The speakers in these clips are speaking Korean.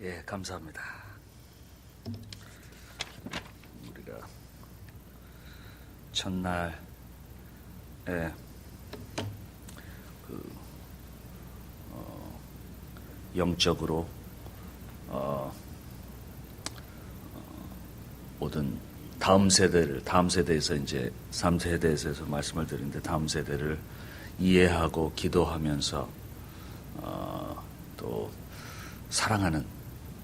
예, 감사합니다. 우리가 첫날에 영적으로 모든 다음 세대에서 이제 3세대에서 말씀을 드리는데, 다음 세대를 이해하고 기도하면서 또 사랑하는,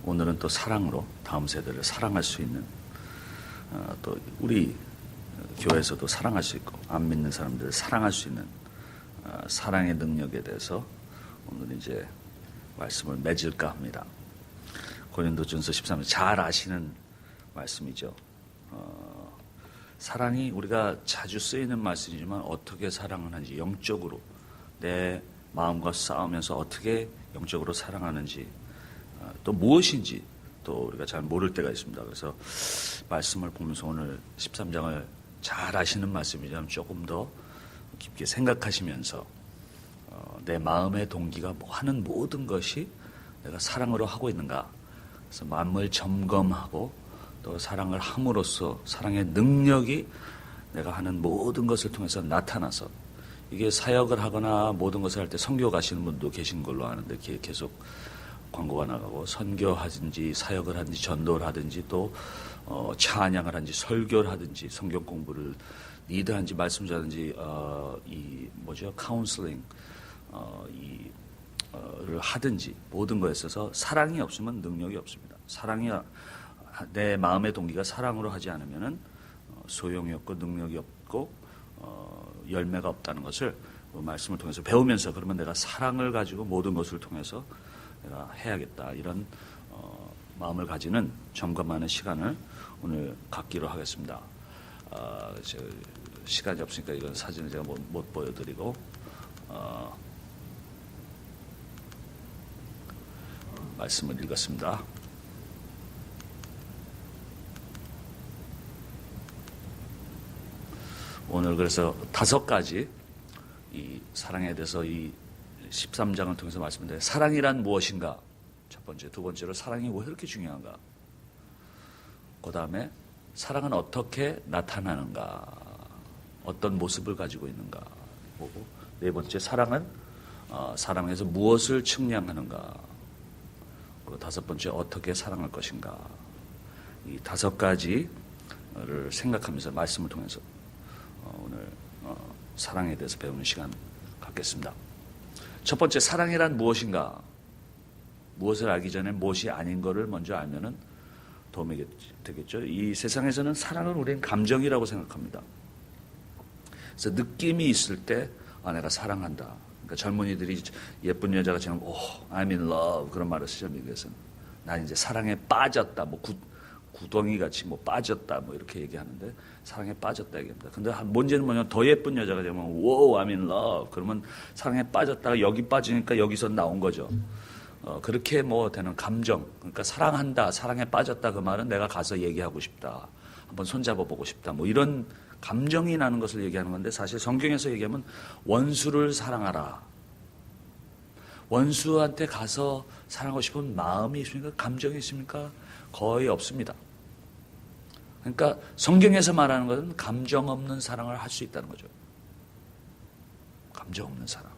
오늘은 또 사랑으로 다음 세대를 사랑할 수 있는, 또 우리 교회에서도 사랑할 수 있고 안 믿는 사람들을 사랑할 수 있는 사랑의 능력에 대해서 오늘 이제 말씀을 맺을까 합니다. 고린도전서 13장 잘 아시는 말씀이죠. 사랑이 우리가 자주 쓰이는 말씀이지만 어떻게 사랑을 하는지, 영적으로 내 마음과 싸우면서 어떻게 영적으로 사랑하는지, 또 무엇인지 또 우리가 잘 모를 때가 있습니다. 그래서 말씀을 보면서 오늘 13장을 잘 아시는 말씀이지만 조금 더 깊게 생각하시면서 내 마음의 동기가 하는 모든 것이 내가 사랑으로 하고 있는가, 그래서 마음을 점검하고 또 사랑을 함으로써 사랑의 능력이 내가 하는 모든 것을 통해서 나타나서, 이게 사역을 하거나 모든 것을 할 때 선교 가시는 분도 계신 걸로 아는데 계속 광고가 나가고, 선교하든지 사역을 하든지 전도를 하든지 또 찬양을 하든지 설교를 하든지 성경 공부를 리드하든지 말씀 전하든지 카운슬링 를 하든지 모든 거에 있어서 사랑이 없으면 능력이 없습니다. 사랑이, 내 마음의 동기가 사랑으로 하지 않으면은 소용이 없고 능력이 없고 열매가 없다는 것을 말씀을 통해서 배우면서, 그러면 내가 사랑을 가지고 모든 것을 통해서 내가 해야겠다, 이런 마음을 가지는 점검하는 시간을 오늘 갖기로 하겠습니다. 시간이 없으니까 이건 사진을 제가 못 보여드리고 말씀을 읽었습니다. 오늘 그래서 5가지 이 사랑에 대해서 이 13장을 통해서 말씀드려요. 사랑이란 무엇인가? 첫 번째, 두 번째로 사랑이 왜 이렇게 중요한가? 그 다음에 사랑은 어떻게 나타나는가? 어떤 모습을 가지고 있는가? 보고, 네 번째, 사랑은 사랑에서 무엇을 측량하는가? 그리고 5번째, 어떻게 사랑할 것인가? 이 5가지를 생각하면서 말씀을 통해서 오늘 사랑에 대해서 배우는 시간 갖겠습니다. 첫 번째, 사랑이란 무엇인가? 무엇을 알기 전에 무엇이 아닌 것을 먼저 알면은 도움이 되겠죠. 이 세상에서는 사랑을 우리는 감정이라고 생각합니다. 그래서 느낌이 있을 때 내가 사랑한다. 그러니까 젊은이들이 예쁜 여자가 지금 I'm in love 그런 말을 쓰죠, 미국에서는. 난 이제 사랑에 빠졌다. 구덩이 같이 빠졌다 이렇게 얘기하는데, 사랑에 빠졌다 얘기합니다. 근데 문제는 뭐냐면, 더 예쁜 여자가 되면 wow, I'm in love 그러면 사랑에 빠졌다가 여기 빠지니까 여기서 나온 거죠. 그렇게 되는 감정, 그러니까 사랑한다, 사랑에 빠졌다, 그 말은 내가 가서 얘기하고 싶다, 한번 손잡아 보고 싶다, 이런 감정이 나는 것을 얘기하는 건데, 사실 성경에서 얘기하면 원수를 사랑하라. 원수한테 가서 사랑하고 싶은 마음이 있습니까? 감정이 있습니까? 거의 없습니다. 그러니까 성경에서 말하는 것은 감정 없는 사랑을 할 수 있다는 거죠. 감정 없는 사랑.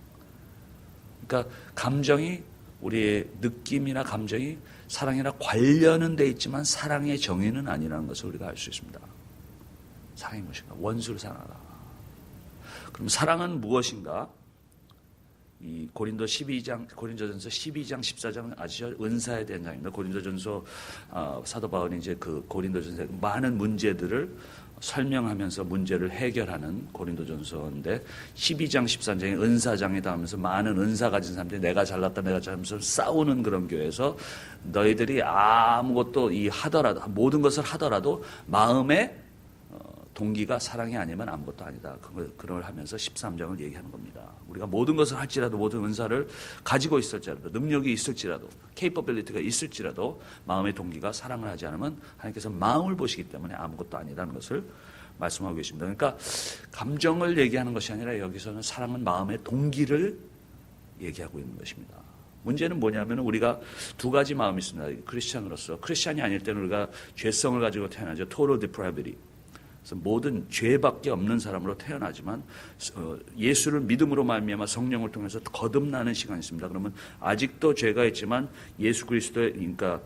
그러니까 감정이, 우리의 느낌이나 감정이 사랑이랑 관련은 돼 있지만 사랑의 정의는 아니라는 것을 우리가 알 수 있습니다. 사랑이 무엇인가? 원수를 사랑하라. 그럼 사랑은 무엇인가? 이 고린도전서 12장, 14장 아시죠? 은사에 대한 장입니다. 고린도전서 사도 바울이 이제 그 고린도전서의 많은 문제들을 설명하면서 문제를 해결하는 고린도전서인데, 12장, 13장이 은사장이다 하면서 많은 은사 가진 사람들이 내가 잘났다, 내가 잘하면서 싸우는 그런 교회에서, 너희들이 아무것도 하더라도, 모든 것을 하더라도 마음에 동기가 사랑이 아니면 아무것도 아니다. 그걸 하면서 13장을 얘기하는 겁니다. 우리가 모든 것을 할지라도, 모든 은사를 가지고 있을지라도, 능력이 있을지라도, capability가 있을지라도 마음의 동기가 사랑을 하지 않으면 하나님께서 마음을 보시기 때문에 아무것도 아니라는 것을 말씀하고 계십니다. 그러니까 감정을 얘기하는 것이 아니라 여기서는 사랑은 마음의 동기를 얘기하고 있는 것입니다. 문제는 뭐냐면 우리가 두 가지 마음이 있습니다. 크리스찬으로서. 크리스찬이 아닐 때는 우리가 죄성을 가지고 태어나죠. total depravity. 그래서 모든 죄밖에 없는 사람으로 태어나지만 예수를 믿음으로 말미암아 성령을 통해서 거듭나는 시간이 있습니다. 그러면 아직도 죄가 있지만 예수 그리스도의 그러니까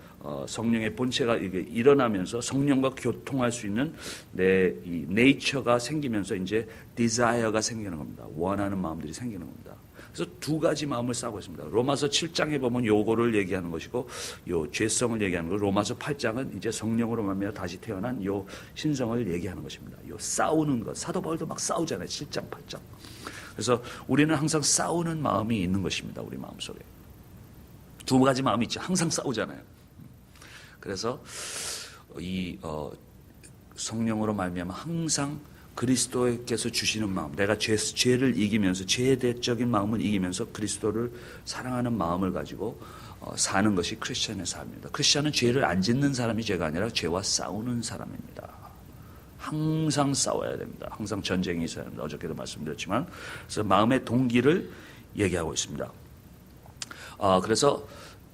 성령의 본체가 이게 일어나면서 성령과 교통할 수 있는 내 이 네이처가 생기면서 이제 디자이어가 생기는 겁니다. 원하는 마음들이 생기는 겁니다. 그래서 두 가지 마음을 싸고 있습니다. 로마서 7장에 보면 요거를 얘기하는 것이고 요 죄성을 얘기하는 거. 로마서 8장은 이제 성령으로 말미암아 다시 태어난 요 신성을 얘기하는 것입니다. 요 싸우는 것. 사도 바울도 막 싸우잖아요. 7장, 8장. 그래서 우리는 항상 싸우는 마음이 있는 것입니다. 우리 마음속에. 두 가지 마음이 있죠. 항상 싸우잖아요. 그래서 이 성령으로 말미암아 항상 그리스도께서 주시는 마음, 내가 죄를 이기면서 죄대적인 마음을 이기면서 그리스도를 사랑하는 마음을 가지고 사는 것이 크리스천의 삶입니다. 크리스천은 죄를 안 짓는 사람이 죄가 아니라 죄와 싸우는 사람입니다. 항상 싸워야 됩니다. 항상 전쟁이 있어야 합니다. 어저께도 말씀드렸지만 그래서 마음의 동기를 얘기하고 있습니다.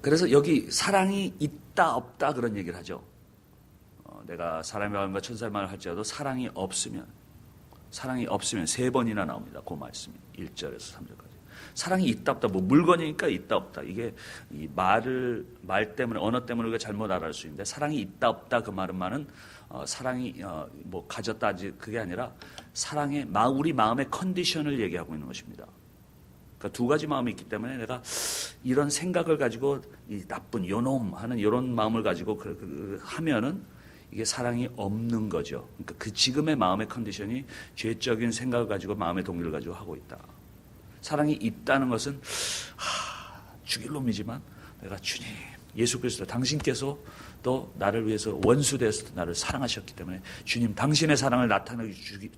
그래서 여기 사랑이 있다 없다 그런 얘기를 하죠. 내가 사람의 마음과 천사의 마음을 할지라도 사랑이 없으면 세 번이나 나옵니다. 그 말씀이 1절에서 3절까지. 사랑이 있다 없다, 뭐 물건이니까 있다 없다. 이게 이 말 때문에 언어 때문에 우리가 잘못 알아볼 수 있는데 사랑이 있다 없다 그 말은 사랑이 뭐 가졌다 그게 아니라 사랑의 우리 마음의 컨디션을 얘기하고 있는 것입니다. 그러니까 두 가지 마음이 있기 때문에 내가 이런 생각을 가지고 이 나쁜 요놈 하는 이런 마음을 가지고 하면은 이게 사랑이 없는 거죠. 그러니까 그 지금의 마음의 컨디션이 죄적인 생각을 가지고 마음의 동기를 가지고 하고 있다. 사랑이 있다는 것은 죽일 놈이지만 내가 주님, 예수 그리스도 당신께서 또 나를 위해서 원수되어서 나를 사랑하셨기 때문에 주님 당신의 사랑을 나타내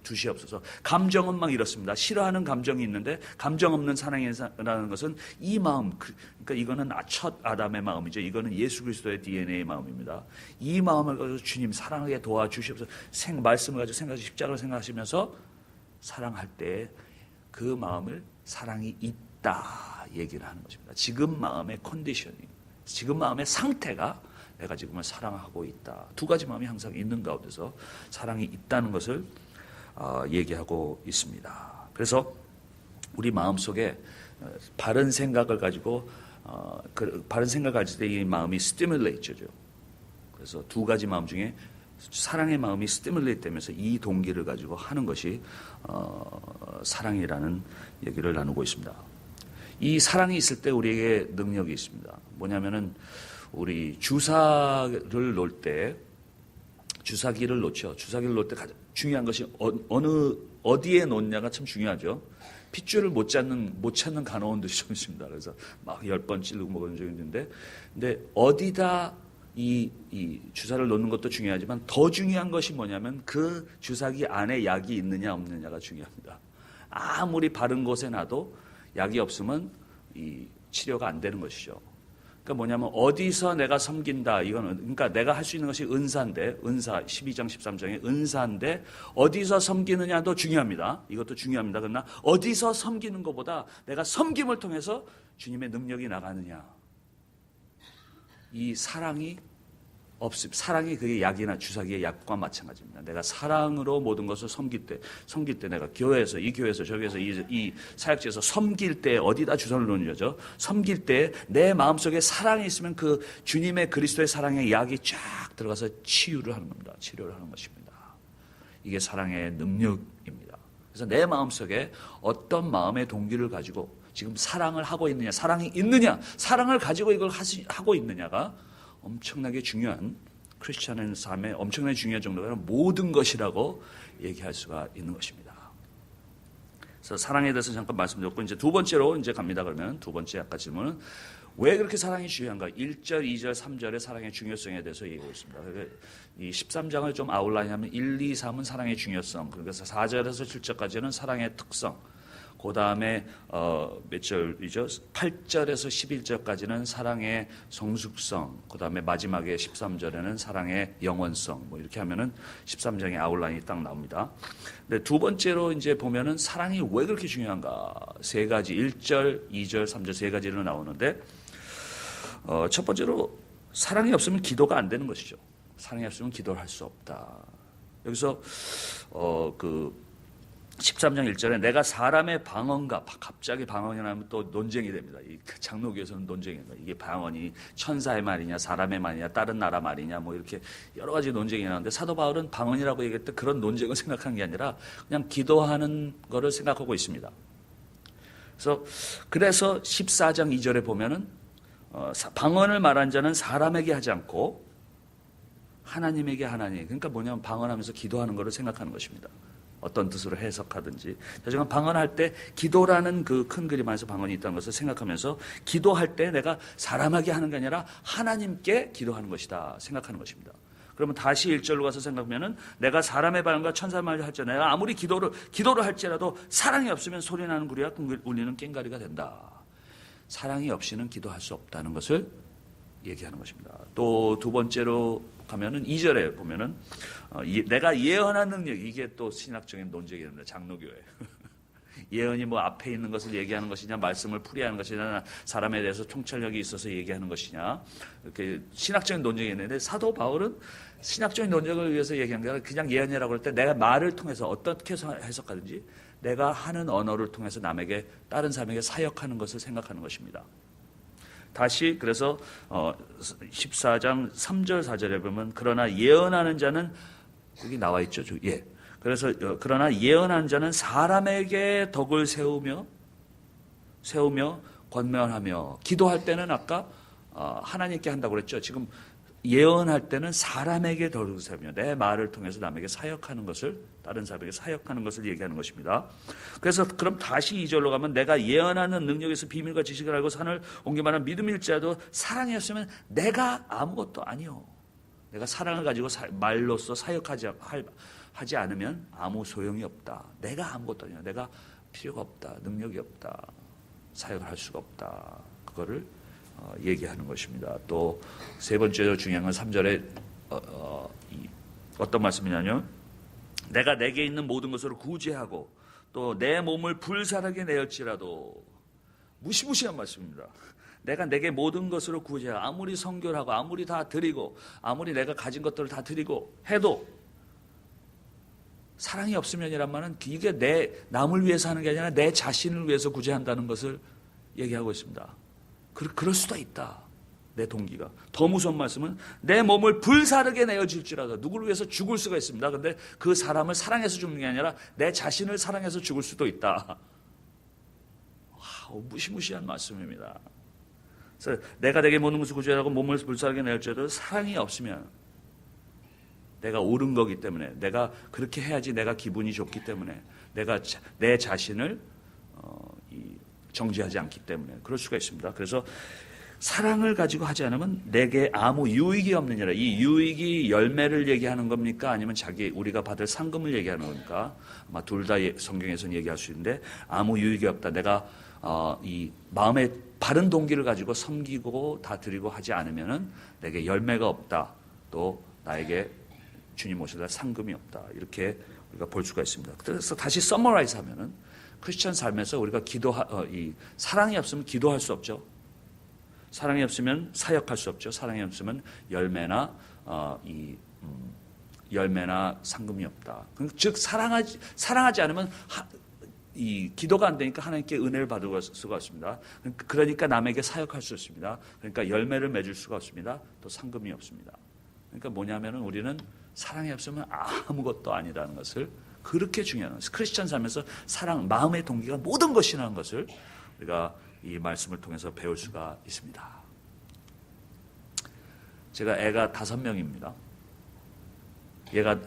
주시옵소서. 감정은 막 이렇습니다. 싫어하는 감정이 있는데 감정 없는 사랑이라는 것은 이 마음, 그러니까 이거는 첫 아담의 마음이죠. 이거는 예수 그리스도의 DNA의 마음입니다. 이 마음을 가지고 주님 사랑하게 도와주시옵소서. 말씀을 가지고 십자가를 생각하시면서 사랑할 때 그 마음을 사랑이 있다 얘기를 하는 것입니다. 지금 마음의 컨디션이, 지금 마음의 상태가 내가 지금은 사랑하고 있다. 두 가지 마음이 항상 있는 가운데서 사랑이 있다는 것을 얘기하고 있습니다. 그래서 우리 마음속에 바른 생각을 가지고 바른 생각을 가질 때 이 마음이 스티뮬레이트죠. 그래서 두 가지 마음 중에 사랑의 마음이 스티뮬레이트 되면서 이 동기를 가지고 하는 것이 사랑이라는 얘기를 나누고 있습니다. 이 사랑이 있을 때 우리에게 능력이 있습니다. 뭐냐면은 우리 주사기를 놓을 때 주사기를 놓죠. 주사기를 놓을 때 가장 중요한 것이 어디에 놓냐가 참 중요하죠. 핏줄을 못 찾는 간호원들이 좀 있습니다. 그래서 막 10번 찌르고 뭐 그런 적이 있는데, 근데 어디다 이 주사를 놓는 것도 중요하지만 더 중요한 것이 뭐냐면 그 주사기 안에 약이 있느냐 없느냐가 중요합니다. 아무리 바른 곳에 놔도 약이 없으면 이 치료가 안 되는 것이죠. 그러니까 뭐냐면 어디서 내가 섬긴다. 이거는 그러니까 내가 할 수 있는 것이 은사인데, 은사 12장 13장에 은사인데 어디서 섬기느냐도 중요합니다. 이것도 중요합니다. 그러나 어디서 섬기는 것보다 내가 섬김을 통해서 주님의 능력이 나가느냐. 이 사랑이 그게 약이나 주사기의 약과 마찬가지입니다. 내가 사랑으로 모든 것을 섬길 때 내가 교회에서 이 교회에서 저기에서 이 사역지에서 섬길 때 어디다 주사를 놓는 거죠? 섬길 때 내 마음속에 사랑이 있으면 그 주님의 그리스도의 사랑의 약이 쫙 들어가서 치유를 하는 겁니다. 치료를 하는 것입니다. 이게 사랑의 능력입니다. 그래서 내 마음속에 어떤 마음의 동기를 가지고 지금 사랑을 하고 있느냐, 사랑이 있느냐, 사랑을 가지고 이걸 하고 있느냐가 엄청나게 중요한 크리스천의 삶에 엄청나게 중요한 정도가 아니라 모든 것이라고 얘기할 수가 있는 것입니다. 그래서 사랑에 대해서 잠깐 말씀드렸고 이제 두 번째로 이제 갑니다. 그러면 두 번째 아까 질문은 왜 그렇게 사랑이 중요한가? 1절, 2절, 3절의 사랑의 중요성에 대해서 얘기하고 있습니다. 이 13장을 좀 아웃라인하면 1, 2, 3은 사랑의 중요성, 그래서 4절에서 7절까지는 사랑의 특성, 그 다음에 몇 절이죠? 8절에서 11절까지는 사랑의 성숙성, 그 다음에 마지막에 13절에는 사랑의 영원성, 뭐 이렇게 하면은 13장의 아웃라인이 딱 나옵니다. 근데 두 번째로 이제 보면은 사랑이 왜 그렇게 중요한가? 세 가지, 1절, 2절, 3절 세 가지로 나오는데 첫 번째로 사랑이 없으면 기도가 안 되는 것이죠. 사랑이 없으면 기도를 할 수 없다. 여기서 그 13장 1절에 내가 사람의 방언과 갑자기 방언이 나면 또 논쟁이 됩니다. 이 장로교에서는 논쟁이 됩니다. 이게 방언이 천사의 말이냐 사람의 말이냐 다른 나라 말이냐 뭐 이렇게 여러 가지 논쟁이 나는데 사도 바울은 방언이라고 얘기할 때 그런 논쟁을 생각한 게 아니라 그냥 기도하는 거를 생각하고 있습니다. 그래서 14장 2절에 보면은 방언을 말한 자는 사람에게 하지 않고 하나님에게 하나님. 그러니까 뭐냐면 방언하면서 기도하는 것을 생각하는 것입니다. 어떤 뜻으로 해석하든지. 하지만 방언할 때 기도라는 그 큰 그림 안에서 방언이 있다는 것을 생각하면서 기도할 때 내가 사람에게 하는 게 아니라 하나님께 기도하는 것이다 생각하는 것입니다. 그러면 다시 1절로 가서 생각하면은 내가 사람의 발음과 천사의 말을 할지 내가 아무리 기도를 할지라도 사랑이 없으면 소리나는 구리와 울리는 꽹과리가 된다. 사랑이 없이는 기도할 수 없다는 것을 얘기하는 것입니다. 또 두 번째로 가면은 2절에 보면은 내가 예언한 능력, 이게 또 신학적인 논쟁이 됩니다. 장로교회. 예언이 뭐 앞에 있는 것을 얘기하는 것이냐, 말씀을 풀이하는 것이냐, 사람에 대해서 통찰력이 있어서 얘기하는 것이냐, 이렇게 신학적인 논쟁이 있는데 사도 바울은 신학적인 논쟁을 위해서 얘기한 게 아니라 그냥 예언이라고 할 때 내가 말을 통해서 어떻게 해석하든지 내가 하는 언어를 통해서 남에게 다른 사람에게 사역하는 것을 생각하는 것입니다. 다시 그래서 14장 3절 4절에 보면 그러나 예언하는 자는 여기 나와 있죠. 예. 그래서 그러나 예언하는 자는 사람에게 덕을 세우며 권면하며 기도할 때는 아까 하나님께 한다고 그랬죠. 지금 예언할 때는 사람에게 덕을 세우며 내 말을 통해서 남에게 사역하는 것을 다른 사람에게 사역하는 것을 얘기하는 것입니다. 그래서 그럼 다시 2절로 가면 내가 예언하는 능력에서 비밀과 지식을 알고 산을 옮기만한 믿음일지라도 사랑이 없으면 내가 아무것도 아니요. 내가 사랑을 가지고 말로써 사역하지 않으면 아무 소용이 없다. 내가 아무것도 아니야. 내가 필요가 없다. 능력이 없다. 사역을 할 수가 없다. 그거를 얘기하는 것입니다. 또 세 번째로 중요한 건 3절에 어떤 말씀이냐면 내가 내게 있는 모든 것으로 구제하고 또 내 몸을 불사르게 내었지라도 무시무시한 말씀입니다. 내가 내게 모든 것으로 구제하고 아무리 선교를 하고 아무리 다 드리고 아무리 내가 가진 것들을 다 드리고 해도 사랑이 없으면이란 말은 이게 내 남을 위해서 하는 게 아니라 내 자신을 위해서 구제한다는 것을 얘기하고 있습니다. 그럴 수도 있다. 내 동기가. 더 무서운 말씀은 내 몸을 불사르게 내어줄지라도 누구를 위해서 죽을 수가 있습니다. 그런데 그 사람을 사랑해서 죽는 게 아니라 내 자신을 사랑해서 죽을 수도 있다. 와우, 무시무시한 말씀입니다. 그래서 내가 내게 모든 것을 구제하고 몸을 불사르게 내어줄지라도 사랑이 없으면 내가 옳은 거기 때문에 내가 그렇게 해야지 내가 기분이 좋기 때문에 내가 내 자신을 정죄하지 않기 때문에 그럴 수가 있습니다. 그래서 사랑을 가지고 하지 않으면 내게 아무 유익이 없느니라. 이 유익이 열매를 얘기하는 겁니까? 아니면 우리가 받을 상금을 얘기하는 겁니까? 아마 둘 다 성경에서는 얘기할 수 있는데 아무 유익이 없다. 내가 이 마음의 바른 동기를 가지고 섬기고 다 드리고 하지 않으면은 내게 열매가 없다. 또 나에게 주님 오시다 상금이 없다. 이렇게 우리가 볼 수가 있습니다. 그래서 다시 서머라이즈 하면은 크리스천 삶에서 우리가 사랑이 없으면 기도할 수 없죠. 사랑이 없으면 사역할 수 없죠. 사랑이 없으면 열매나 상금이 없다. 즉 사랑하지 않으면 이 기도가 안 되니까 하나님께 은혜를 받을 수가 없습니다. 그러니까 남에게 사역할 수 없습니다. 그러니까 열매를 맺을 수가 없습니다. 또 상금이 없습니다. 그러니까 뭐냐면은 우리는 사랑이 없으면 아무것도 아니라는 것을 그렇게 중요한 것을 크리스천 삶에서 사랑, 마음의 동기가 모든 것이라는 것을 우리가 이 말씀을 통해서 배울 수가 있습니다. 제가 애가 5명입니다. 얘가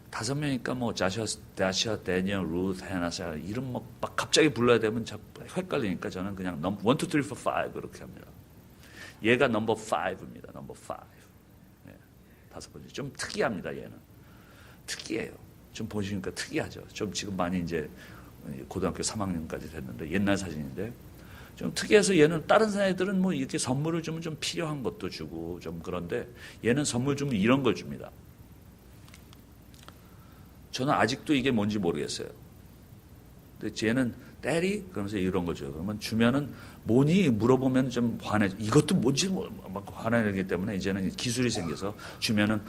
5명이니까 뭐 다시아, 데니엘, 루트, 헤나사 이름 막 갑자기 불러야 되면 헷갈리니까 저는 그냥 1, 2, 3, 4, 5 그렇게 합니다. 얘가 넘버 5입니다. 넘버 5. 네, 5번째. 좀 특이합니다. 얘는 특이해요. 좀 보시니까 특이하죠. 좀 지금 많이 이제 고등학교 3학년까지 됐는데 옛날 사진인데 좀 특이해서 얘는 다른 애들은 뭐 이렇게 선물을 주면 좀 필요한 것도 주고 좀 그런데 얘는 선물 주면 이런 걸 줍니다. 저는 아직도 이게 뭔지 모르겠어요. 근데 얘는 Daddy? 그러면서 이런 거죠. 그러면 주면은 뭐니? 물어보면 좀 화내. 이것도 뭔지 막 화내기 때문에 이제는 기술이 생겨서 주면은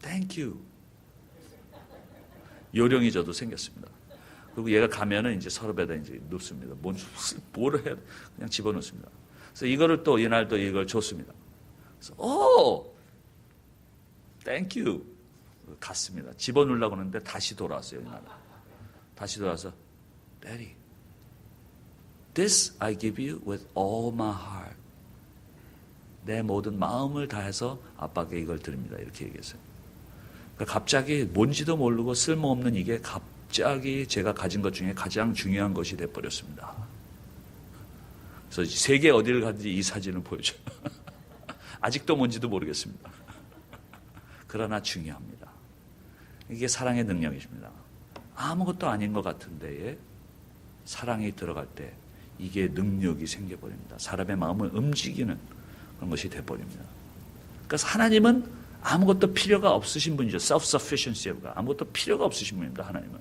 Thank you. 요령이 저도 생겼습니다. 그리고 얘가 가면은 이제 서랍에다 이제 넣습니다. 뭐를 해야 돼? 그냥 집어넣습니다. 그래서 이거를 또 이날 또 이걸 줬습니다. 그래서 Thank you. 갔습니다. 집어넣으려고 하는데 다시 돌아왔어요. 이날. 다시 돌아와서 Daddy, this I give you with all my heart. 내 모든 마음을 다해서 아빠에게 이걸 드립니다. 이렇게 얘기했어요. 그러니까 갑자기 뭔지도 모르고 쓸모없는 이게 갑자기 제가 가진 것 중에 가장 중요한 것이 돼버렸습니다. 그래서 세계 어디를 가든지 이 사진을 보여줘요. 아직도 뭔지도 모르겠습니다. 그러나 중요합니다. 이게 사랑의 능력이십니다. 아무것도 아닌 것 같은 데에 사랑이 들어갈 때 이게 능력이 생겨버립니다. 사람의 마음을 움직이는 그런 것이 돼버립니다. 그래서 하나님은 아무것도 필요가 없으신 분이죠. self-sufficiency가 아무것도 필요가 없으신 분입니다. 하나님은.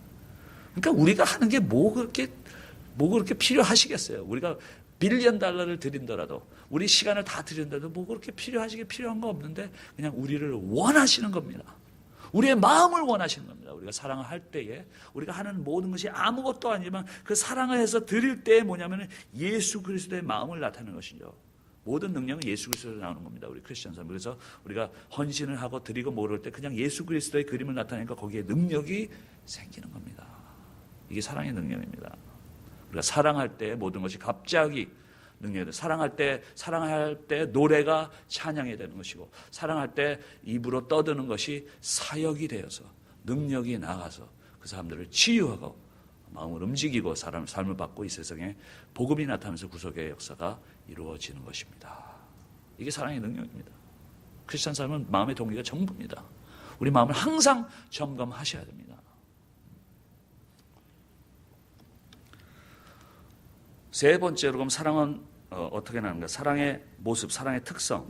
그러니까 우리가 하는 게 뭐 그렇게 필요하시겠어요. 우리가 $1빌리언 드린더라도 우리 시간을 다 드린다도 뭐 그렇게 필요한 거 없는데 그냥 우리를 원하시는 겁니다. 우리의 마음을 원하시는 겁니다. 우리가 사랑을 할 때에 우리가 하는 모든 것이 아무것도 아니지만 그 사랑을 해서 드릴 때에 뭐냐면 예수 그리스도의 마음을 나타내는 것이죠. 모든 능력은 예수 그리스도로 나오는 겁니다. 우리 크리스천 사람. 그래서 우리가 헌신을 하고 드리고 모를 때 그냥 예수 그리스도의 그림을 나타내니까 거기에 능력이 생기는 겁니다. 이게 사랑의 능력입니다. 우리가 사랑할 때 모든 것이 갑자기 능력이 돼. 사랑할 때 노래가 찬양이 되는 것이고, 사랑할 때 입으로 떠드는 것이 사역이 되어서 능력이 나가서 그 사람들을 치유하고 마음을 움직이고 삶을 바꾸고 이 세상에 복음이 나타나면서 구속의 역사가 이루어지는 것입니다. 이게 사랑의 능력입니다. 크리스찬 삶은 마음의 동기가 전부입니다. 우리 마음을 항상 점검하셔야 됩니다. 세 번째로 그럼 사랑은 어떻게 나는가? 사랑의 모습, 사랑의 특성.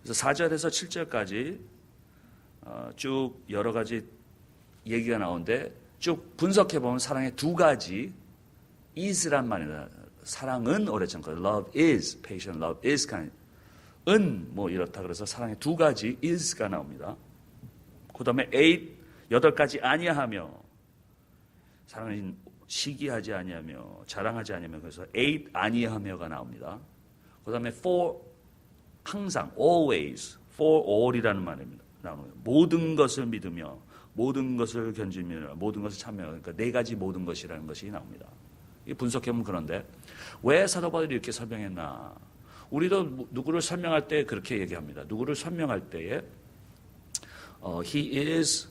그래서 4절에서 7절까지 쭉 여러 가지 얘기가 나오는데 쭉 분석해 보면 사랑의 두 가지 is란 말이다. 사랑은 오래 참고 love is patient, love is kind. 은 뭐 이렇다 그래서 사랑의 두 가지 is가 나옵니다. 그다음에 8가지 아니하며 사랑은 시기하지 아니하며 자랑하지 아니하며 그래서 8 아니하며가 나옵니다. 그다음에 for 항상 always for all이라는 말입니다. 나오는 모든 것을 믿으며 모든 것을 견디며 모든 것을 참여 그러니까 4가지 모든 것이라는 것이 나옵니다. 이 분석해보면 그런데 왜 사도 바울이 이렇게 설명했나? 우리도 누구를 설명할 때 그렇게 얘기합니다. 누구를 설명할 때에 he is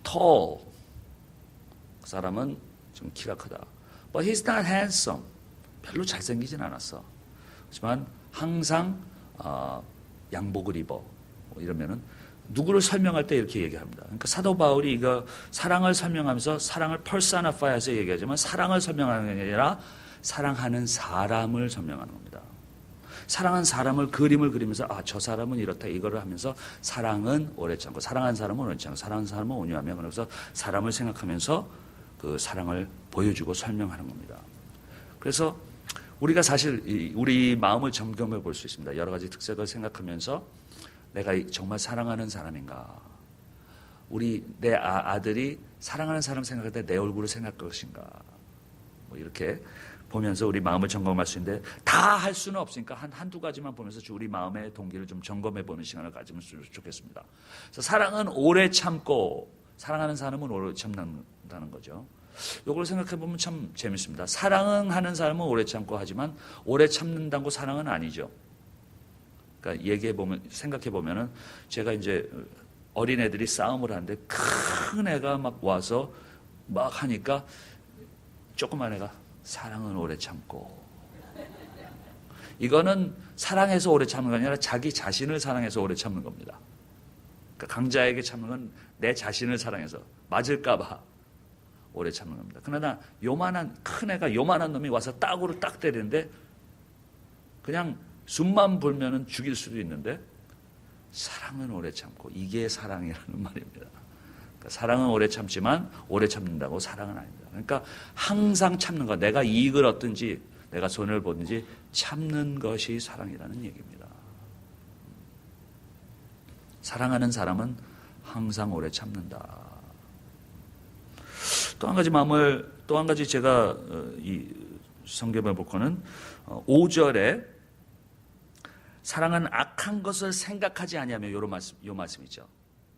tall. 그 사람은 좀 키가 크다. But he's not handsome. 별로 잘생기진 않았어. 하지만 항상 양복을 입어. 뭐 이러면은 누구를 설명할 때 이렇게 얘기합니다. 그러니까 사도 바울이 이거 사랑을 설명하면서 사랑을 personify해서 얘기하지만 사랑을 설명하는 게 아니라 사랑하는 사람을 설명하는 겁니다. 사랑하는 사람을 그림을 그리면서 저 사람은 이렇다 이거를 하면서 사랑은 오래 참고 사랑하는 사람은 오래 참고 사랑하는 사람은 온유하며 그래서 사람을 생각하면서 그 사랑을 보여주고 설명하는 겁니다. 그래서 우리가 사실 우리 마음을 점검해 볼 수 있습니다. 여러 가지 특색을 생각하면서 내가 정말 사랑하는 사람인가? 내 아들이 사랑하는 사람 생각할 때 내 얼굴을 생각할 것인가? 뭐 이렇게 보면서 우리 마음을 점검할 수 있는데 다 할 수는 없으니까 한두 가지만 보면서 우리 마음의 동기를 좀 점검해 보는 시간을 가지면 좋겠습니다. 그래서 사랑은 오래 참고 사랑하는 사람은 오래 참는다는 거죠. 이걸 생각해 보면 참 재밌습니다. 사랑하는 사람은 오래 참고 하지만 오래 참는다고 사랑은 아니죠. 그러니까 생각해 보면은 제가 이제 어린애들이 싸움을 하는데 큰 애가 막 와서 막 하니까 조그만 애가 사랑은 오래 참고 이거는 사랑해서 오래 참는 게 아니라 자기 자신을 사랑해서 오래 참는 겁니다. 그러니까 강자에게 참는 건 내 자신을 사랑해서 맞을까봐 오래 참는 겁니다. 그러나 큰 애가 요만한 놈이 와서 딱으로 딱 때리는데 그냥 숨만 불면은 죽일 수도 있는데 사랑은 오래 참고 이게 사랑이라는 말입니다. 그러니까 사랑은 오래 참지만 오래 참는다고 사랑은 아닙니다. 그러니까 항상 참는 것, 내가 이익을 얻든지 내가 손해를 보든지 참는 것이 사랑이라는 얘기입니다. 사랑하는 사람은 항상 오래 참는다. 또 한 가지 제가 이 성경에 볼 거는 5절에 사랑은 악한 것을 생각하지 아니하며 요 말씀이죠.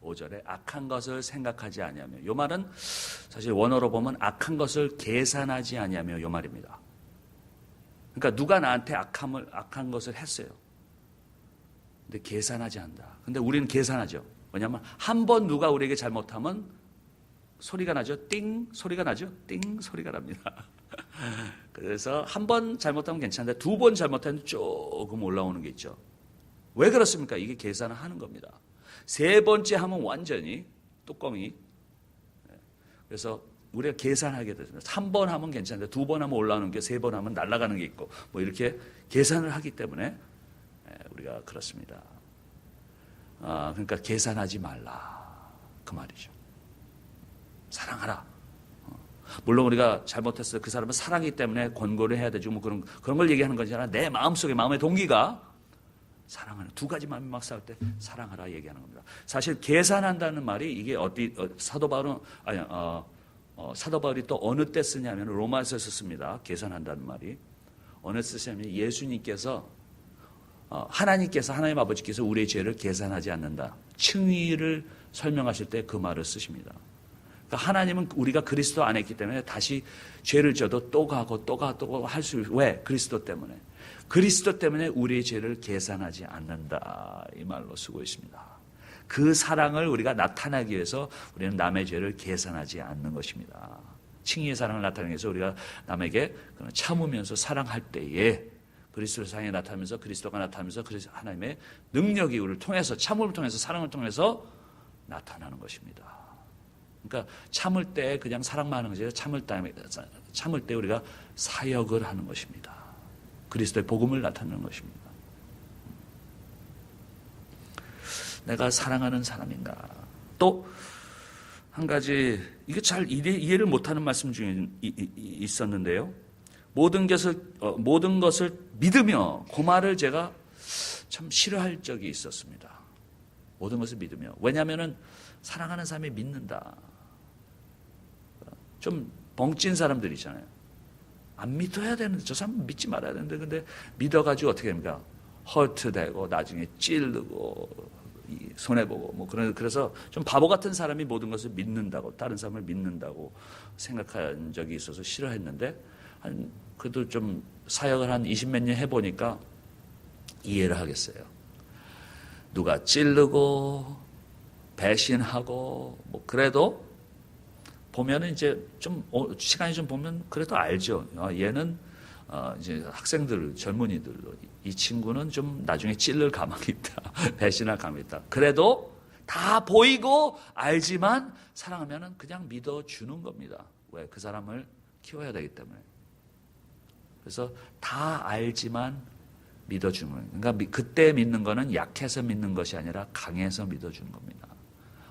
5절에 악한 것을 생각하지 아니하며, 요 말은 사실 원어로 보면 악한 것을 계산하지 아니하며 요 말입니다. 그러니까 누가 나한테 악한 것을 했어요. 근데 계산하지 않는다. 근데 우리는 계산하죠. 왜냐하면 한 번 누가 우리에게 잘못하면 소리가 나죠. 띵 소리가 나죠. 띵 소리가 납니다. 그래서 한 번 잘못하면 괜찮은데 두 번 잘못하면 조금 올라오는 게 있죠. 왜 그렇습니까? 이게 계산을 하는 겁니다. 세 번째 하면 완전히 뚜껑이, 그래서 우리가 계산하게 됩니다. 한 번 하면 괜찮은데 두 번 하면 올라오는 게, 세 번 하면 날아가는 게 있고, 뭐 이렇게 계산을 하기 때문에 우리가 그렇습니다. 그러니까 계산하지 말라 그 말이죠. 사랑하라. 물론 우리가 잘못했어요. 그 사람은 사랑이기 때문에 권고를 해야 되죠. 뭐 그런 걸 얘기하는 것이 아니라 내 마음속에, 마음의 동기가 사랑하는, 두 가지 마음이 막 싸울 때 사랑하라 얘기하는 겁니다. 사실 계산한다는 말이 이게 사도 바울이 또 어느 때 쓰냐면 로마서에서 씁니다. 계산한다는 말이 어느 때 쓰냐면 예수님께서 하나님의 아버지께서 우리의 죄를 계산하지 않는다, 칭의를 설명하실 때 그 말을 쓰십니다. 그러니까 하나님은 우리가 그리스도 안에 있기 때문에 다시 죄를 져도 또 가고 또 할 수, 왜? 그리스도 때문에. 그리스도 때문에 우리의 죄를 계산하지 않는다, 이 말로 쓰고 있습니다. 그 사랑을 우리가 나타내기 위해서 우리는 남의 죄를 계산하지 않는 것입니다. 칭의의 사랑을 나타내기 위해서 우리가 남에게 참으면서 사랑할 때에 그리스도의 사랑이 나타나면서, 그리스도가 나타나면서 하나님의 능력이 우리를 통해서, 참음을 통해서, 사랑을 통해서 나타나는 것입니다. 그러니까 참을 때 그냥 사랑만 하는 것이 아니라 참을 때 우리가 사역을 하는 것입니다. 그리스도의 복음을 나타내는 것입니다. 내가 사랑하는 사람인가. 또 한 가지, 이게 잘 이해를 못하는 말씀 중에 있었는데요. 모든 것을 믿으며, 그 말을 제가 참 싫어할 적이 있었습니다. 모든 것을 믿으며. 왜냐하면 사랑하는 사람이 믿는다. 좀 벙찐 사람들 있잖아요. 안 믿어야 되는데, 저 사람 믿지 말아야 되는데, 근데 믿어가지고 어떻게 됩니까? 허트되고 나중에 찔르고 손해보고 뭐 그래서 좀 바보 같은 사람이 모든 것을 믿는다고, 다른 사람을 믿는다고 생각한 적이 있어서 싫어했는데, 그래도 좀 사역을 한 20몇 년 해보니까 이해를 하겠어요. 누가 찌르고 배신하고 뭐 그래도 보면은 이제 좀 시간이 좀 보면 그래도 알죠. 얘는 이제 학생들, 젊은이들, 이 친구는 좀 나중에 찔릴 가망이 있다. 배신할 가망이 있다. 그래도 다 보이고 알지만 사랑하면은 그냥 믿어주는 겁니다. 왜? 그 사람을 키워야 되기 때문에. 그래서 다 알지만 믿어주는 거예요. 그러니까 그때 믿는 거는 약해서 믿는 것이 아니라 강해서 믿어주는 겁니다.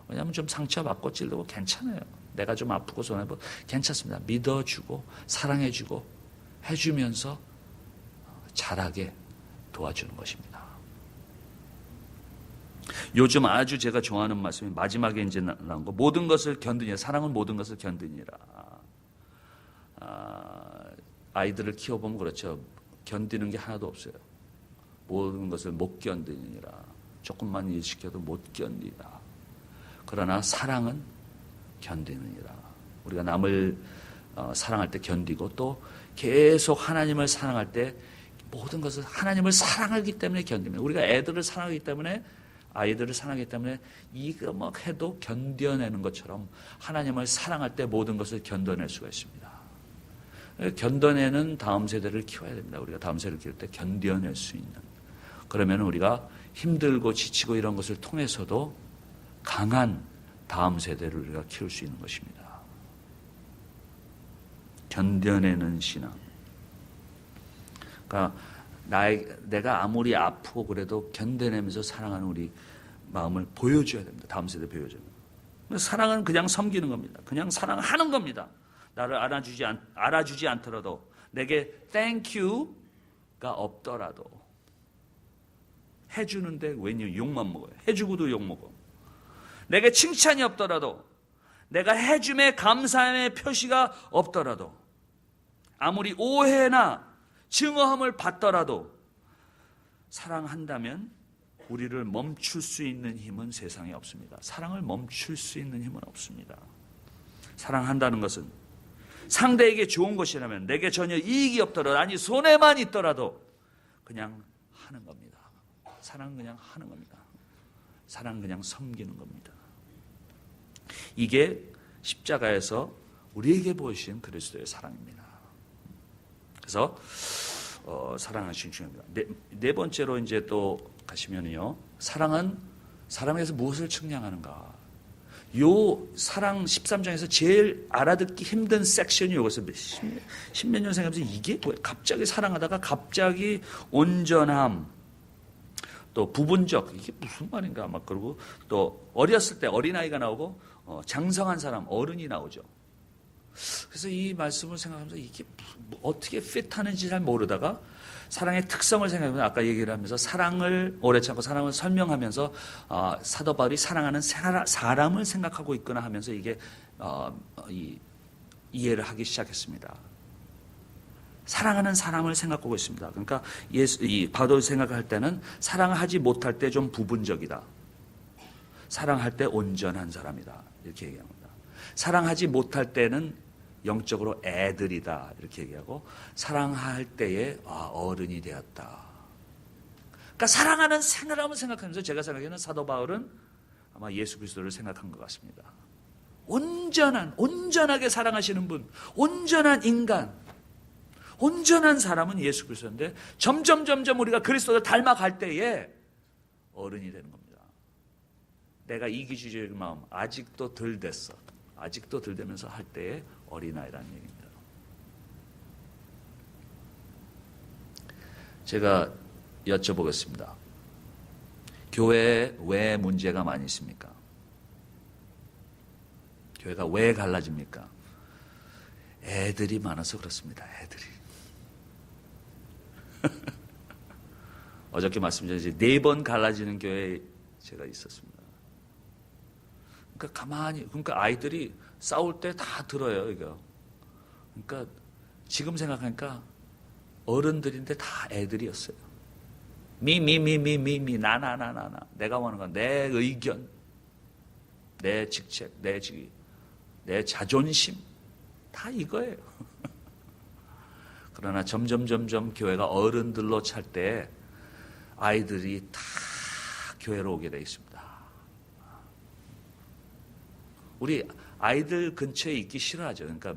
왜냐하면 좀 상처받고 찔르고 괜찮아요. 내가 좀 아프고 손해보고 괜찮습니다. 믿어주고 사랑해주고 해주면서 잘하게 도와주는 것입니다. 요즘 아주 제가 좋아하는 말씀이 마지막에 이제 나온 거, 모든 것을 견디니라. 사랑은 모든 것을 견디니라. 아이들을 키워보면 그렇죠. 견디는 게 하나도 없어요. 모든 것을 못 견디니라. 조금만 일시켜도 못 견디라. 그러나 사랑은 견디느니라. 우리가 남을 사랑할 때 견디고, 또 계속 하나님을 사랑할 때 모든 것을 하나님을 사랑하기 때문에 견딥니다. 우리가 애들을 사랑하기 때문에, 아이들을 사랑하기 때문에 이거 뭐 해도 견뎌내는 것처럼 하나님을 사랑할 때 모든 것을 견뎌낼 수가 있습니다. 견뎌내는 다음 세대를 키워야 됩니다. 우리가 다음 세대를 키울 때 견뎌낼 수 있는. 그러면 우리가 힘들고 지치고 이런 것을 통해서도 강한 다음 세대를 우리가 키울 수 있는 것입니다. 견뎌내는 신앙. 그러니까 내가 아무리 아프고 그래도 견뎌내면서 사랑하는 우리 마음을 보여줘야 됩니다. 다음 세대에 보여줘야 됩니다. 사랑은 그냥 섬기는 겁니다. 그냥 사랑하는 겁니다. 나를 알아주지 않더라도, 내게 thank you가 없더라도, 해주는데 왠지 욕만 먹어요. 해주고도 욕 먹어. 내게 칭찬이 없더라도, 내가 해줌에 감사함의 표시가 없더라도, 아무리 오해나 증오함을 받더라도 사랑한다면 우리를 멈출 수 있는 힘은 세상에 없습니다. 사랑을 멈출 수 있는 힘은 없습니다. 사랑한다는 것은 상대에게 좋은 것이라면, 내게 전혀 이익이 없더라도, 아니 손해만 있더라도 그냥 하는 겁니다. 사랑은 그냥 하는 겁니다. 사랑은 그냥 섬기는 겁니다. 이게 십자가에서 우리에게 보여주신 그리스도의 사랑입니다. 그래서 사랑하시는 중요합니다. 네 번째로 이제 또 가시면요, 사랑에서 무엇을 측량하는가? 요 사랑 13장에서 제일 알아듣기 힘든 섹션이 요것을 십몇 년 생각하면서 이게 뭐야? 갑자기 사랑하다가 갑자기 온전함, 또 부분적, 이게 무슨 말인가 막 그러고, 또 어렸을 때 어린아이가 나오고 장성한 사람, 어른이 나오죠. 그래서 이 말씀을 생각하면서 이게 어떻게 핏하는지 잘 모르다가 사랑의 특성을 생각하면, 아까 얘기를 하면서 사랑을 오래 참고 사랑을 설명하면서 사도 바울이 사랑하는 사람을 생각하고 있구나 하면서 이게 이해를 하기 시작했습니다. 사랑하는 사람을 생각하고 있습니다. 그러니까 바울이 생각할 때는 사랑하지 못할 때 좀 부분적이다. 사랑할 때 온전한 사람이다. 이렇게 얘기합니다. 사랑하지 못할 때는 영적으로 애들이다. 이렇게 얘기하고, 사랑할 때에 어른이 되었다. 그러니까 사랑하는 사람을 생각하면서 제가 생각하기에는 사도 바울은 아마 예수 그리스도를 생각한 것 같습니다. 온전하게 사랑하시는 분, 온전한 인간, 온전한 사람은 예수 그리스도인데, 점점 우리가 그리스도를 닮아갈 때에 어른이 되는 겁니다. 내가 이기주의적인 마음 아직도 덜 됐어. 아직도 덜 되면서 할 때에 어린아이라는 얘기입니다. 제가 여쭤보겠습니다. 교회에 왜 문제가 많이 있습니까? 교회가 왜 갈라집니까? 애들이 많아서 그렇습니다. 애들이. 어저께 말씀드렸지, 4번 갈라지는 교회에 제가 있었습니다. 그러니까 아이들이 싸울 때 다 들어요, 이거. 그러니까 지금 생각하니까 어른들인데 다 애들이었어요. 나. 내가 원하는 건 내 의견, 내 직책, 내 직위, 내 자존심, 다 이거예요. 그러나 점점 교회가 어른들로 찰 때 아이들이 다 교회로 오게 되어 있습니다. 우리 아이들 근처에 있기 싫어하죠. 그러니까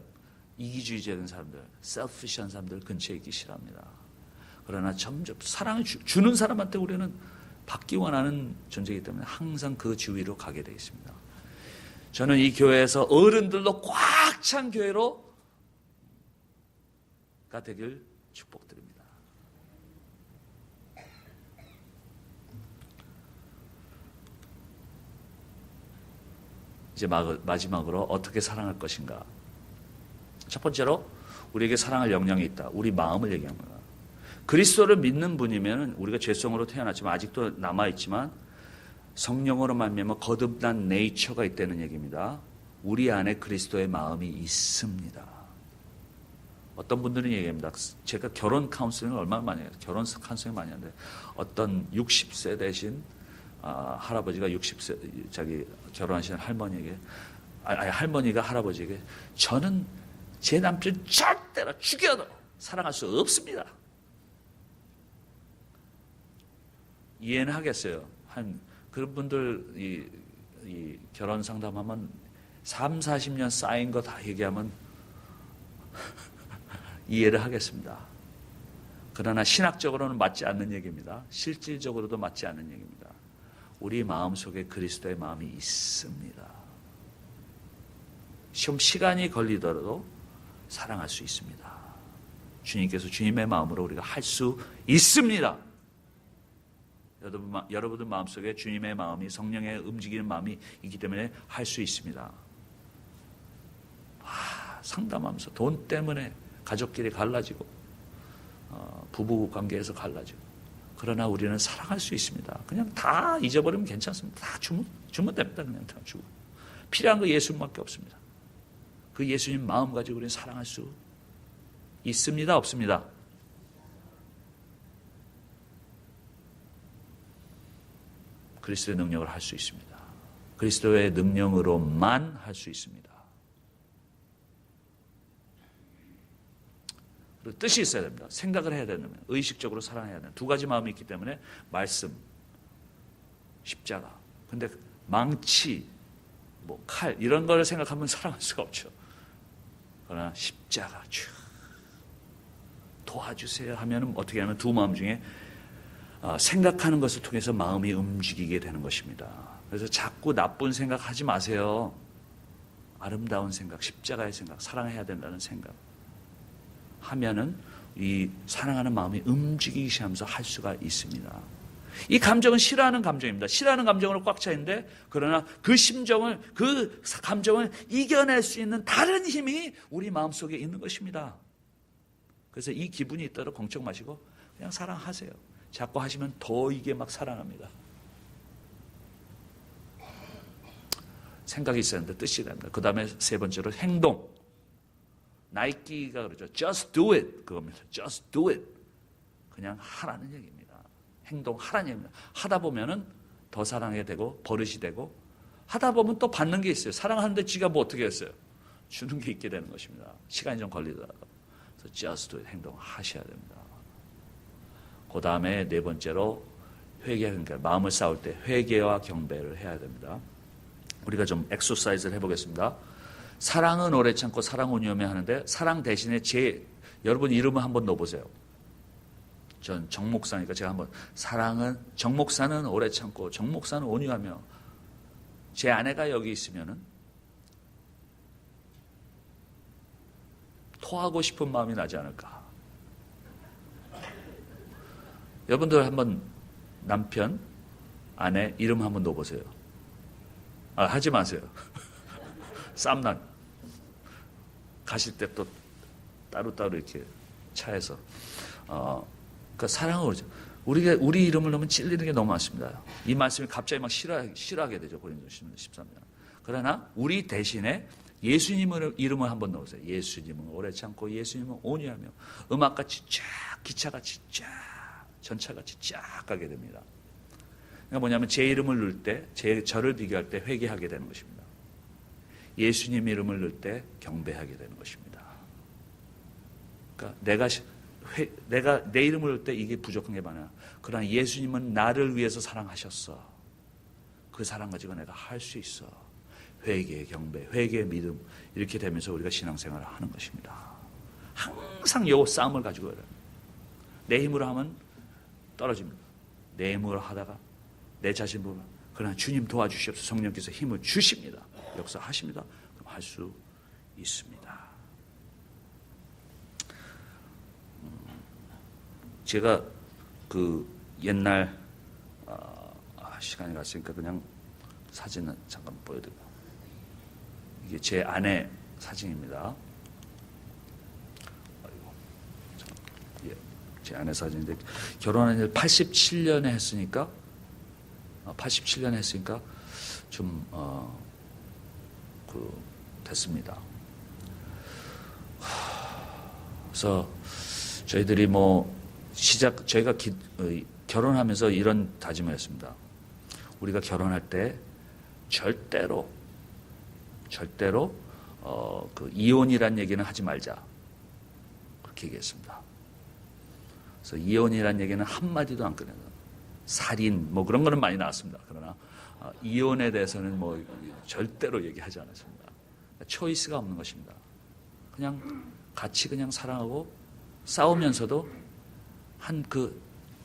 이기주의적인 사람들, 셀피시한 사람들 근처에 있기 싫어합니다. 그러나 점점 사랑을 주는 사람한테 우리는 받기 원하는 존재이기 때문에 항상 그 주위로 가게 되어 있습니다. 저는 이 교회에서 어른들로 꽉 찬 교회로가 되길 축복드립니다. 이제 마지막으로 어떻게 사랑할 것인가. 첫 번째로 우리에게 사랑할 역량이 있다. 우리 마음을 얘기합니다. 그리스도를 믿는 분이면 우리가 죄성으로 태어났지만 아직도 남아있지만 성령으로 말미암아 거듭난 네이처가 있다는 얘기입니다. 우리 안에 그리스도의 마음이 있습니다. 어떤 분들은 얘기합니다. 제가 결혼 카운슬링을 얼마나 많이 해요. 결혼 카운슬링 많이 하는데 어떤 60세 되신 할아버지가 60세 자기 결혼하신 할머니에게 할머니가 할아버지에게 저는 제 남편 절대로 죽여도 사랑할 수 없습니다. 이해는 하겠어요. 그런 분들 이 결혼 상담하면 3, 40년 쌓인 거 다 얘기하면 이해를 하겠습니다. 그러나 신학적으로는 맞지 않는 얘기입니다. 실질적으로도 맞지 않는 얘기입니다. 우리 마음속에 그리스도의 마음이 있습니다. 시간이 걸리더라도 사랑할 수 있습니다. 주님께서 주님의 마음으로 우리가 할 수 있습니다. 여러분들 마음속에 주님의 마음이, 성령의 움직이는 마음이 있기 때문에 할 수 있습니다. 상담하면서 돈 때문에 가족끼리 갈라지고 부부 관계에서 갈라지고, 그러나 우리는 사랑할 수 있습니다. 그냥 다 잊어버리면 괜찮습니다. 다 주면 됩니다. 그냥 다 주고. 필요한 거 예수님밖에 없습니다. 그 예수님 마음 가지고 우리는 사랑할 수 있습니다, 없습니다? 그리스도의 능력을 할 수 있습니다. 그리스도의 능력으로만 할 수 있습니다. 그리고 뜻이 있어야 됩니다. 생각을 해야 되는, 의식적으로 사랑해야 되는 두 가지 마음이 있기 때문에 말씀, 십자가. 근데 망치, 칼 이런 걸 생각하면 사랑할 수가 없죠. 그러나 십자가, 도와주세요 하면 어떻게 하면 두 마음 중에 생각하는 것을 통해서 마음이 움직이게 되는 것입니다. 그래서 자꾸 나쁜 생각하지 마세요. 아름다운 생각, 십자가의 생각, 사랑해야 된다는 생각 하면은 이 사랑하는 마음이 움직이기 시작하면서 할 수가 있습니다. 이 감정은 싫어하는 감정입니다. 싫어하는 감정으로 꽉 차 있는데, 그러나 그 심정을, 그 감정을 이겨낼 수 있는 다른 힘이 우리 마음속에 있는 것입니다. 그래서 이 기분이 있도록 걱정 마시고 그냥 사랑하세요. 자꾸 하시면 더 이게 막 사랑합니다. 생각이 있어야 하는데 뜻이 됩니다. 그 다음에 세 번째로 행동. 나이키가 그러죠. Just do it. 그겁니다. Just do it. 그냥 하라는 얘기입니다. 행동하라는 얘기입니다. 하다 보면은 더 사랑하게 되고 버릇이 되고, 하다 보면 또 받는 게 있어요. 사랑하는데 지가 뭐 어떻게 했어요? 주는 게 있게 되는 것입니다. 시간이 좀 걸리더라도. 그래서 just do it. 행동하셔야 됩니다. 그 다음에 네 번째로 회개, 마음을 싸울 때 회개와 경배를 해야 됩니다. 우리가 좀 엑서사이즈를 해보겠습니다. 사랑은 오래 참고 사랑 온유하며 하는데, 사랑 대신에 여러분 이름을 한번 넣어보세요. 전 정목사니까 제가 한번, 정목사는 오래 참고 정목사는 온유하며, 제 아내가 여기 있으면은 토하고 싶은 마음이 나지 않을까. 여러분들 한번 남편, 아내 이름 한번 넣어보세요. 하지 마세요. 쌈난. 가실 때 또 따로따로 이렇게 차에서. 그러니까 사랑을 그러죠. 우리 이름을 넣으면 찔리는 게 너무 많습니다. 이 말씀이 갑자기 막 싫어하게 되죠. 고린도서 13장. 그러나 우리 대신에 예수님의 이름을 한번 넣으세요. 예수님은 오래 참고 예수님은 온유하며, 음악같이 쫙, 기차같이 쫙, 전차같이 쫙 가게 됩니다. 그러니까 뭐냐면 제 이름을 넣을 때, 저를 비교할 때 회개하게 되는 것입니다. 예수님 이름을 넣을 때 경배하게 되는 것입니다. 그러니까 내가 내 이름을 넣을 때 이게 부족한 게 많아. 그러나 예수님은 나를 위해서 사랑하셨어. 그 사랑 가지고 내가 할 수 있어. 회개, 경배, 회개, 믿음, 이렇게 되면서 우리가 신앙생활을 하는 것입니다. 항상 요 싸움을 가지고 해요. 내 힘으로 하면 떨어집니다. 내 힘으로 하다가 내 자신 보면, 그러나 주님 도와주시옵소서. 성령께서 힘을 주십니다. 역사하십니다. 그럼 할 수 있습니다. 제가 그 옛날 시간이 갔으니까 그냥 사진은 잠깐 보여드려요. 이게 제 아내 사진입니다. 제 아내 사진인데, 결혼한 지 87년에 했으니까 좀 됐습니다. 그래서 저희들이 저희가 결혼하면서 이런 다짐을 했습니다. 우리가 결혼할 때 절대로 이혼이란 얘기는 하지 말자. 그렇게 얘기했습니다. 그래서 이혼이란 얘기는 한마디도 안 꺼내서, 살인 그런 거는 많이 나왔습니다. 그러나 이혼에 대해서는 절대로 얘기하지 않았습니다. 초이스가 없는 것입니다. 그냥 같이 그냥 사랑하고 싸우면서도 한 그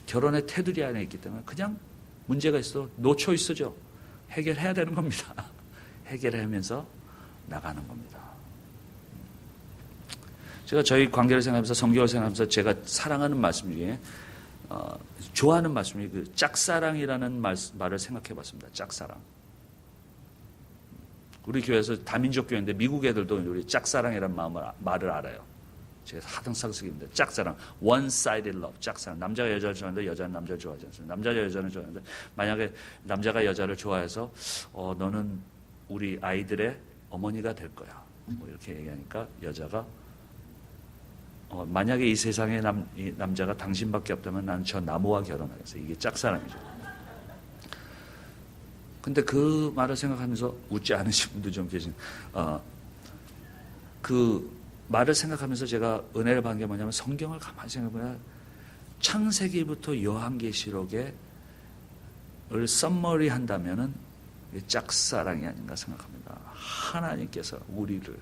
결혼의 테두리 안에 있기 때문에 그냥 문제가 있어도 노 초이스죠. 해결해야 되는 겁니다. 해결하면서 나가는 겁니다. 제가 저희 관계를 생각하면서, 성경을 생각하면서 제가 사랑하는 말씀 중에 좋아하는 말씀이 그 짝사랑이라는 말을 생각해 봤습니다. 짝사랑. 우리 교회에서 다민족 교회인데 미국 애들도 우리 짝사랑이라는 말을 알아요. 제가 항상 쓰기입니다. 짝사랑, one-sided love, 짝사랑. 남자가 여자를 좋아하는데 여자는 남자를 좋아하지 않습니다. 남자가 여자를 좋아하는데 만약에 남자가 여자를 좋아해서 너는 우리 아이들의 어머니가 될 거야. 뭐 이렇게 얘기하니까 여자가 만약에 이 세상에 이 남자가 당신밖에 없다면 나는 저 나무와 결혼하겠어. 이게 짝사랑이죠. 근데 그 말을 생각하면서 웃지 않으신 분도 좀 계신, 그 말을 생각하면서 제가 은혜를 받은 게 뭐냐면 성경을 가만히 생각해보면 창세기부터 요한계시록을 썸머리 한다면은 짝사랑이 아닌가 생각합니다. 하나님께서 우리를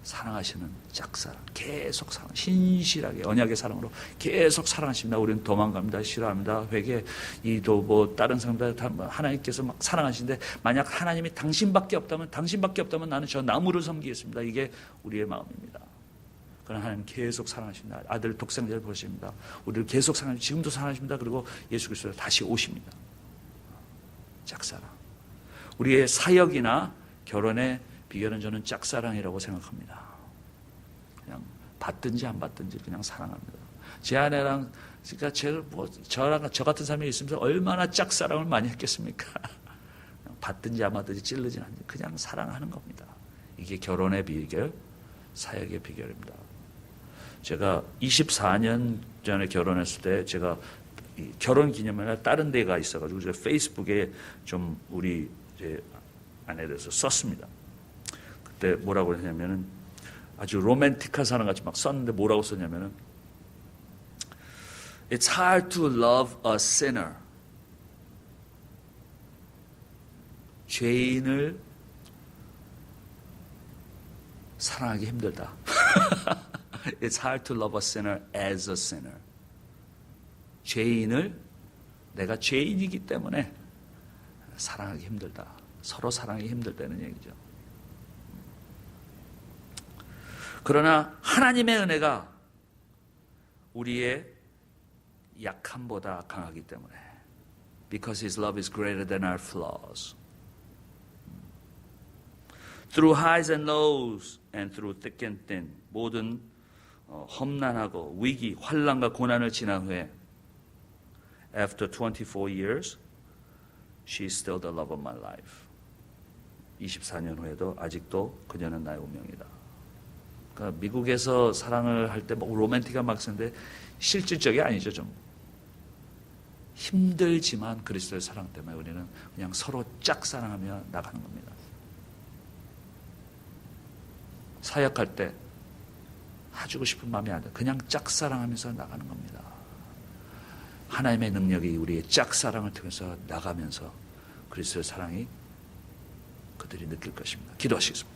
사랑하시는 짝사랑, 계속 사랑, 신실하게 언약의 사랑으로 계속 사랑하십니다. 우리는 도망갑니다, 싫어합니다, 회개, 이도 뭐 다른 사람들 다 하나님께서 막 사랑하시는데 만약 하나님이 당신밖에 없다면 나는 저 나무를 섬기겠습니다. 이게 우리의 마음입니다. 그러나 하나님 계속 사랑하십니다. 아들 독생자를 보십니다. 우리를 계속 사랑하십니다. 지금도 사랑하십니다. 그리고 예수 그리스도 다시 오십니다. 짝사랑. 우리의 사역이나 결혼의 비결은 저는 짝사랑이라고 생각합니다. 그냥 받든지 안 받든지 그냥 사랑합니다. 제 아내랑, 그러니까 저 같은 사람이 있으면서 얼마나 짝사랑을 많이 했겠습니까? 받든지 안 받든지 찔르지 않는지 그냥 사랑하는 겁니다. 이게 결혼의 비결, 사역의 비결입니다. 제가 24년 전에 결혼했을 때 제가 결혼 기념일에 다른 데가 있어가지고 제가 페이스북에 좀 우리 제 아내에 대해서 썼습니다. 그때 뭐라고 했냐면은 아주 로맨틱한 사람 같이 막 썼는데 뭐라고 썼냐면은 It's hard to love a sinner. 죄인을 사랑하기 힘들다. It's hard to love a sinner as a sinner. 죄인을 내가 죄인이기 때문에 사랑하기 힘들다. 서로 사랑하기 힘들다는 얘기죠. 그러나 하나님의 은혜가 우리의 약함보다 강하기 때문에 Because His love is greater than our flaws. Through highs and lows and through thick and thin 모든 험난하고 위기, 환난과 고난을 지난 후에 After 24 years, she is still the love of my life. 24년 후에도 아직도 그녀는 나의 운명이다. 그러니까 미국에서 사랑을 할 때 뭐 로맨틱한 막 쓰는데 실질적이 아니죠. 좀 힘들지만 그리스도의 사랑 때문에 우리는 그냥 서로 짝사랑하며 나가는 겁니다. 사역할 때 해주고 싶은 마음이 아니라 그냥 짝사랑하면서 나가는 겁니다. 하나님의 능력이 우리의 짝사랑을 통해서 나가면서 그리스도의 사랑이 그들이 느낄 것입니다. 기도하시겠습니다.